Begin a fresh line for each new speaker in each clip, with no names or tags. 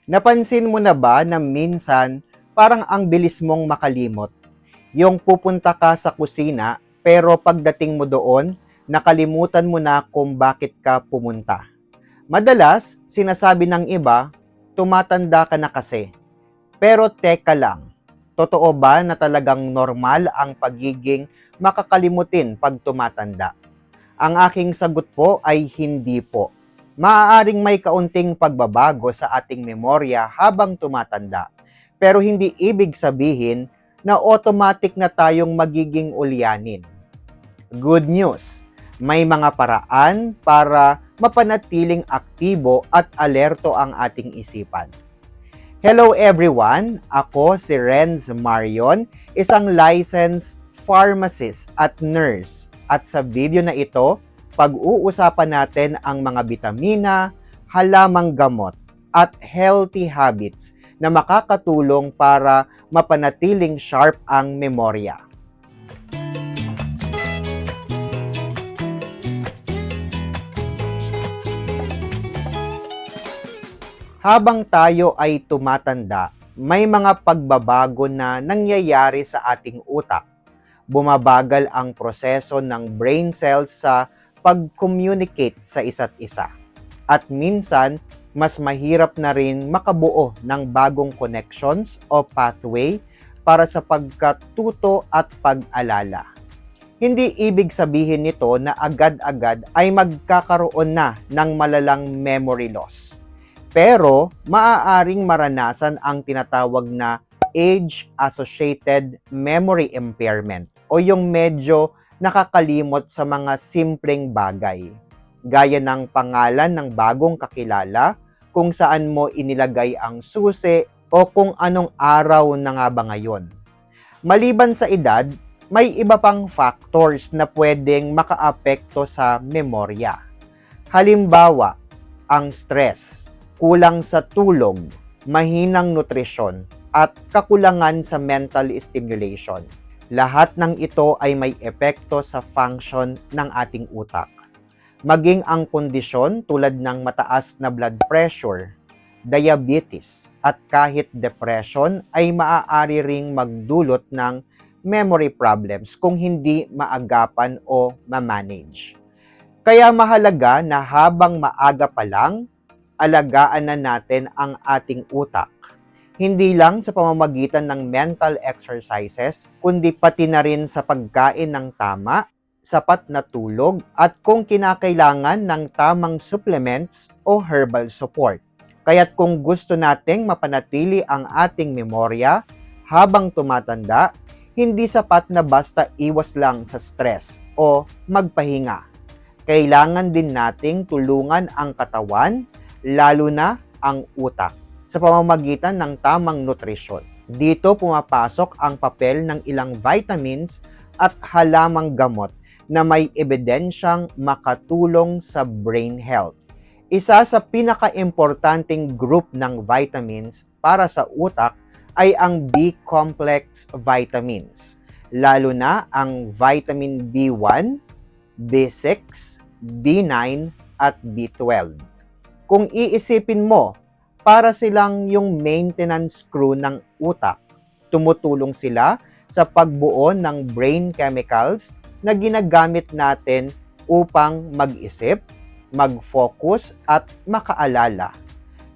Napansin mo na ba na minsan parang ang bilis mong makalimot? Yung pupunta ka sa kusina pero pagdating mo doon, nakalimutan mo na kung bakit ka pumunta. Madalas, sinasabi ng iba, tumatanda ka na kasi. Pero teka lang, totoo ba na talagang normal ang pagiging makakalimutin pag tumatanda? Ang aking sagot po ay hindi po. Maaaring may kaunting pagbabago sa ating memorya habang tumatanda, pero hindi ibig sabihin na automatic na tayong magiging ulyanin. Good news! May mga paraan para mapanatiling aktibo at alerto ang ating isipan. Hello everyone! Ako si Renz Marion, isang licensed pharmacist at nurse. At sa video na ito, pag-uusapan natin ang mga bitamina, halamang gamot, at healthy habits na makakatulong para mapanatiling sharp ang memorya. Habang tayo ay tumatanda, may mga pagbabago na nangyayari sa ating utak. Bumabagal ang proseso ng brain cells sa pag-communicate sa isa't isa. At minsan, mas mahirap na rin makabuo ng bagong connections o pathway para sa pagkatuto at pag-alala. Hindi ibig sabihin nito na agad-agad ay magkakaroon na ng malalang memory loss. Pero maaaring maranasan ang tinatawag na age-associated memory impairment o yung medyo nakakalimot sa mga simpleng bagay, gaya ng pangalan ng bagong kakilala, kung saan mo inilagay ang susi o kung anong araw na nga ba ngayon. Maliban sa edad, may iba pang factors na pwedeng makaapekto sa memorya. Halimbawa, ang stress, kulang sa tulog, mahinang nutrisyon, at kakulangan sa mental stimulation. Lahat ng ito ay may epekto sa function ng ating utak. Maging ang kondisyon tulad ng mataas na blood pressure, diabetes, at kahit depression ay maaari ring magdulot ng memory problems kung hindi maagapan o ma-manage. Kaya mahalaga na habang maaga pa lang, alagaan na natin ang ating utak. Hindi lang sa pamamagitan ng mental exercises, kundi pati na rin sa pagkain ng tama, sapat na tulog, at kung kinakailangan ng tamang supplements o herbal support. Kaya't kung gusto nating mapanatili ang ating memorya habang tumatanda, hindi sapat na basta iwas lang sa stress o magpahinga. Kailangan din nating tulungan ang katawan, lalo na ang utak, sa pamamagitan ng tamang nutrisyon. Dito pumapasok ang papel ng ilang vitamins at halamang gamot na may ebidensyang makatulong sa brain health. Isa sa pinaka-importanting group ng vitamins para sa utak ay ang B-complex vitamins, lalo na ang vitamin B1, B6, B9, at B12. Kung iisipin mo, para silang yung maintenance crew ng utak. Tumutulong sila sa pagbuo ng brain chemicals na ginagamit natin upang mag-isip, mag-focus, at makaalala.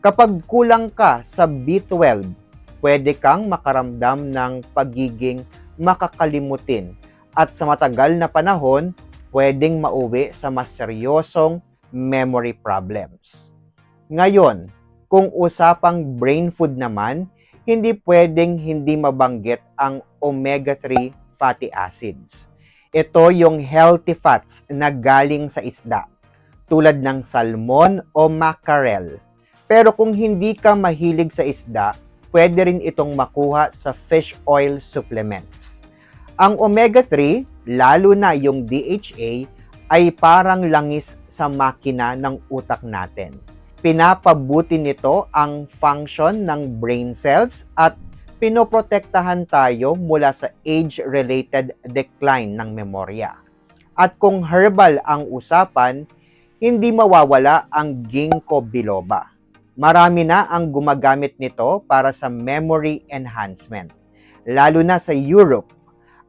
Kapag kulang ka sa B12, pwede kang makaramdam ng pagiging makakalimutin at sa matagal na panahon, pwedeng mauwi sa mas seryosong memory problems. Ngayon, kung usapang brain food naman, hindi pwedeng hindi mabanggit ang omega-3 fatty acids. Ito yung healthy fats na galing sa isda, tulad ng salmon o mackerel. Pero kung hindi ka mahilig sa isda, pwede rin itong makuha sa fish oil supplements. Ang omega-3, lalo na yung DHA, ay parang langis sa makina ng utak natin. Pinapabuti nito ang function ng brain cells at pinoprotektahan tayo mula sa age-related decline ng memorya. At kung herbal ang usapan, hindi mawawala ang ginkgo biloba. Marami na ang gumagamit nito para sa memory enhancement, lalo na sa Europe.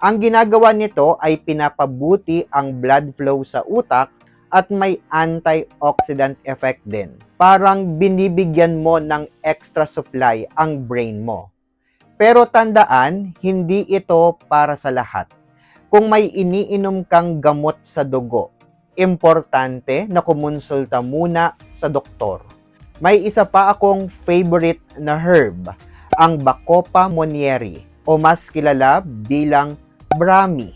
Ang ginagawa nito ay pinapabuti ang blood flow sa utak at may antioxidant effect din. Parang binibigyan mo ng extra supply ang brain mo. Pero tandaan, hindi ito para sa lahat. Kung may iniinom kang gamot sa dugo, importante na kumonsulta muna sa doktor. May isa pa akong favorite na herb, ang Bacopa monnieri o mas kilala bilang Brahmi.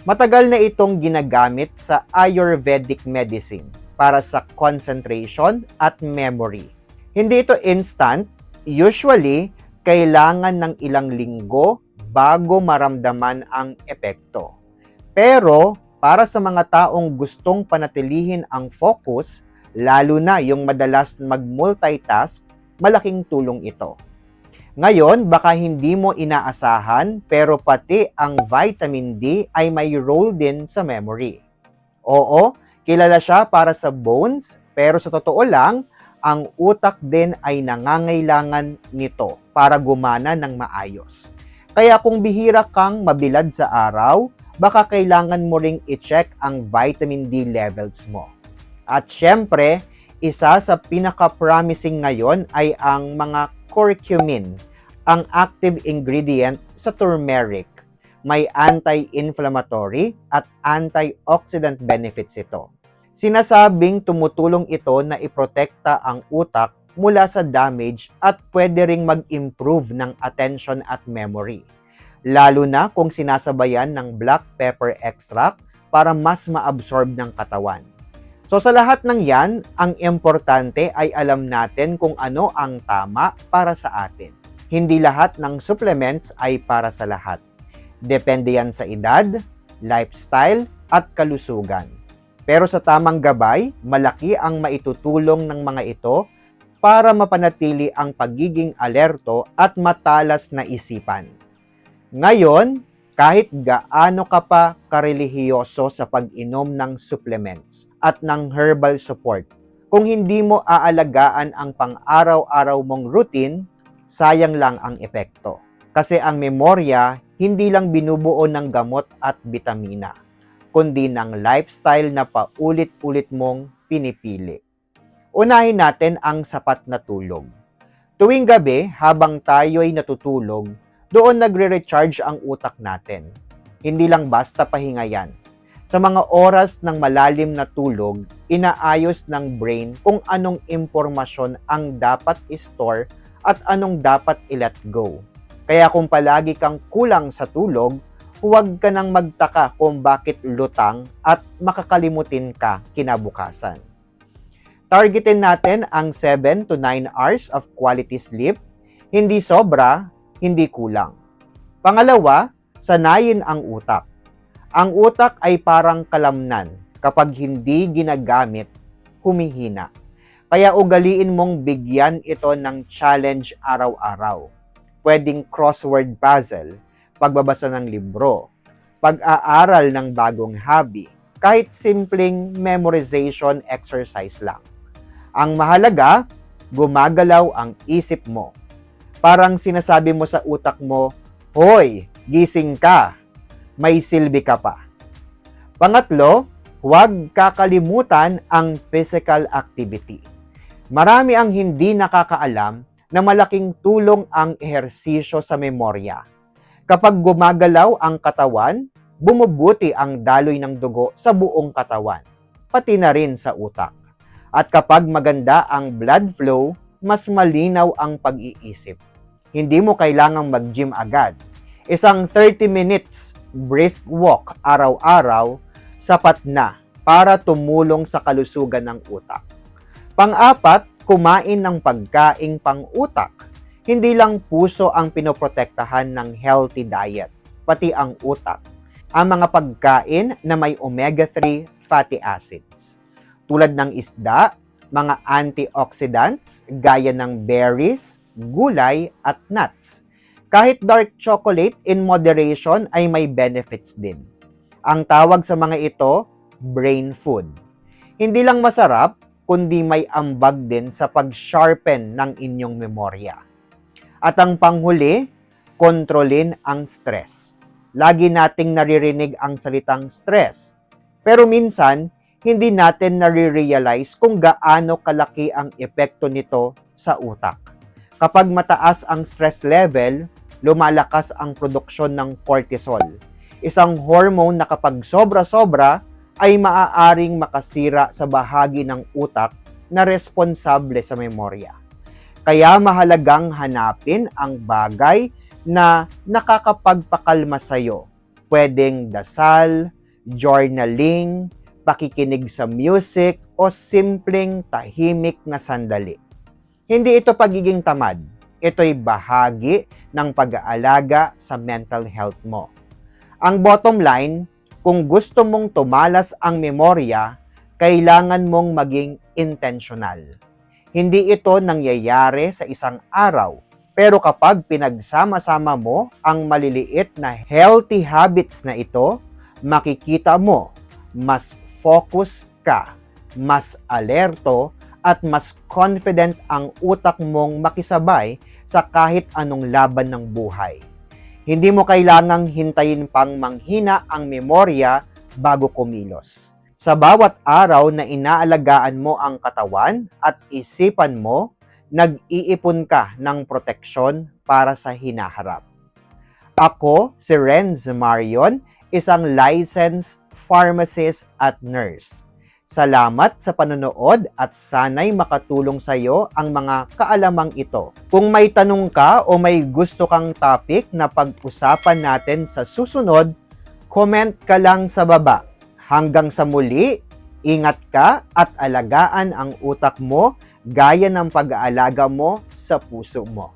Matagal na itong ginagamit sa Ayurvedic medicine para sa concentration at memory. Hindi ito instant, usually kailangan ng ilang linggo bago maramdaman ang epekto. Pero para sa mga taong gustong panatilihin ang focus, lalo na yung madalas mag-multitask, malaking tulong ito. Ngayon, baka hindi mo inaasahan pero pati ang vitamin D ay may role din sa memory. Oo, kilala siya para sa bones pero sa totoo lang, ang utak din ay nangangailangan nito para gumana ng maayos. Kaya kung bihira kang mabilad sa araw, baka kailangan mo ring i-check ang vitamin D levels mo. At syempre, isa sa pinaka-promising ngayon ay ang mga curcumin, ang active ingredient sa turmeric. May anti-inflammatory at antioxidant benefits ito. Sinasabing tumutulong ito na iprotekta ang utak mula sa damage at pwede ring mag-improve ng attention at memory. Lalo na kung sinasabayan ng black pepper extract para mas ma-absorb ng katawan. So sa lahat ng yan, ang importante ay alam natin kung ano ang tama para sa atin. Hindi lahat ng supplements ay para sa lahat. Depende yan sa edad, lifestyle, at kalusugan. Pero sa tamang gabay, malaki ang maitutulong ng mga ito para mapanatili ang pagiging alerto at matalas na isipan. Ngayon, kahit gaano ka pa karelihiyoso sa pag-inom ng supplements at ng herbal support, kung hindi mo aalagaan ang pang-araw-araw mong routine, sayang lang ang epekto. Kasi ang memorya hindi lang binubuo ng gamot at bitamina, kundi ng lifestyle na paulit-ulit mong pinipili. Unahin natin ang sapat na tulog. Tuwing gabi, habang tayo'y natutulog, doon nagre-recharge ang utak natin. Hindi lang basta pahinga yan. Sa mga oras ng malalim na tulog, inaayos ng brain kung anong impormasyon ang dapat i-store at anong dapat i-let go. Kaya kung palagi kang kulang sa tulog, huwag ka nang magtaka kung bakit lutang at makakalimutin ka kinabukasan. Targetin natin ang 7 to 9 hours of quality sleep, hindi sobra, hindi kulang. Pangalawa, sanayin ang utak. Ang utak ay parang kalamnan. Kapag hindi ginagamit, humihina. Kaya ugaliin mong bigyan ito ng challenge araw-araw. Pwedeng crossword puzzle, pagbabasa ng libro, pag-aaral ng bagong hobby, kahit simpleng memorization exercise lang. Ang mahalaga, gumagalaw ang isip mo. Parang sinasabi mo sa utak mo, "Hoy, gising ka, may silbi ka pa." Pangatlo, huwag kakalimutan ang physical activity. Marami ang hindi nakakaalam na malaking tulong ang ehersisyo sa memorya. Kapag gumagalaw ang katawan, bumubuti ang daloy ng dugo sa buong katawan, pati na rin sa utak. At kapag maganda ang blood flow, mas malinaw ang pag-iisip. Hindi mo kailangang mag-gym agad. Isang 30 minutes brisk walk araw-araw, sapat na para tumulong sa kalusugan ng utak. Pang-apat, kumain ng pagkaing pang-utak. Hindi lang puso ang pinoprotektahan ng healthy diet, pati ang utak. Ang mga pagkain na may omega-3 fatty acids, tulad ng isda, mga antioxidants gaya ng berries, gulay at nuts. Kahit dark chocolate in moderation ay may benefits din. Ang tawag sa mga ito, brain food. Hindi lang masarap, kundi may ambag din sa pag-sharpen ng inyong memorya. At ang panghuli, kontrolin ang stress. Lagi nating naririnig ang salitang stress. Pero minsan, hindi natin nare-realize kung gaano kalaki ang epekto nito sa utak. Kapag mataas ang stress level, lumalakas ang produksyon ng cortisol. Isang hormone na kapag sobra-sobra ay maaaring makasira sa bahagi ng utak na responsable sa memorya. Kaya mahalagang hanapin ang bagay na nakakapagpakalma sa'yo. Pwedeng dasal, journaling, pakikinig sa music, o simpleng tahimik na sandali. Hindi ito pagiging tamad. Ito'y bahagi ng pag-aalaga sa mental health mo. Ang bottom line, kung gusto mong tumalas ang memorya, kailangan mong maging intentional. Hindi ito nangyayari sa isang araw, pero kapag pinagsama-sama mo ang maliliit na healthy habits na ito, makikita mo, mas focus ka, mas alerto, at mas confident ang utak mong makisabay sa kahit anong laban ng buhay. Hindi mo kailangang hintayin pang manghina ang memorya bago kumilos. Sa bawat araw na inaalagaan mo ang katawan at isipan mo, nag-iipon ka ng proteksyon para sa hinaharap. Ako, si Renz Marion, isang licensed pharmacist at nurse. Salamat sa panonood at sana'y makatulong sa iyo ang mga kaalamang ito. Kung may tanong ka o may gusto kang topic na pag-usapan natin sa susunod, comment ka lang sa baba. Hanggang sa muli, ingat ka at alagaan ang utak mo gaya ng pag-aalaga mo sa puso mo.